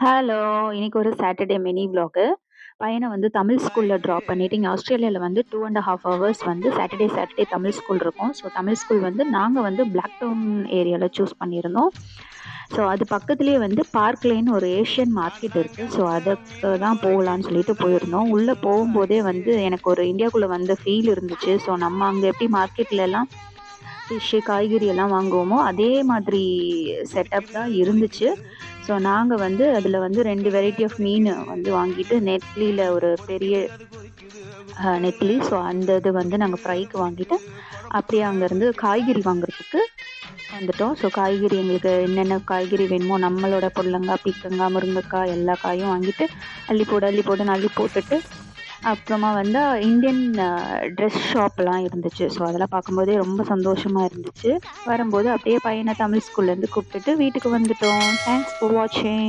Hello! இன்னைக்கு ஒரு Saturday mini vlog. பையன வந்து தமிழ் ஸ்கூல்ல ட்ராப் பண்ணிட்டு, இங்க ஆஸ்திரேலியால வந்து 2 1/2 ஹவர்ஸ் வந்து சாட்டர்டே தமிழ் ஸ்கூல் இருக்கும். ஸோ தமிழ் ஸ்கூல் வந்து நாங்க வந்து பிளாக் டவுன் ஏரியால சூஸ் பண்ணியிருந்தோம். ஸோ அது பக்கத்திலேயே வந்து பார்க் லேன் ஒரு ஏஷியன் மார்க்கெட் இருக்கு. ஸோ அதுக்கு தான் போகலான்னு சொல்லிட்டு போயிருந்தோம். உள்ள போகும்போதே வந்து எனக்கு ஒரு இந்தியாக்குள்ள வந்த ஃபீல் இருந்துச்சு. ஸோ நம்ம அங்க எப்படி மார்க்கெட்லலாம் ஃபிஷ்ஷு, காய்கறி எல்லாம் வாங்குவோமோ, அதே மாதிரி செட்டப் தான் இருந்துச்சு. ஸோ நாங்க வந்து அதில வந்து 2 வெரைட்டி ஆஃப் மீனு வந்து வாங்கிட்டு, நெத்திலில ஒரு பெரிய நெத்திலி. ஸோ அந்த இது வந்து நாங்க ஃப்ரைக்கு வாங்கிட்டு, அப்படியே அங்கேருந்து காய்கறி வாங்குறதுக்கு வந்துட்டோம். ஸோ காய்கறி எங்களுக்கு என்னென்ன காய்கறி வேணுமோ, நம்மளோட புடலங்காய், பீர்க்கங்காய், முருங்கைக்காய் எல்லா காயும் வாங்கிட்டு, அள்ளி போடுன்னு அள்ளி போட்டுட்டு, அப்புறமா வந்து இந்தியன் ட்ரெஸ் ஷாப்லாம் இருந்துச்சு. ஸோ அதெல்லாம் பார்க்கும்போதே ரொம்ப சந்தோஷமா இருந்துச்சு. வரும்போது அப்படியே பையன தமிழ் ஸ்கூல்லேருந்து கூப்பிட்டுட்டு வீட்டுக்கு வந்துட்டோம். தேங்க்ஸ் ஃபார் வாட்சிங்.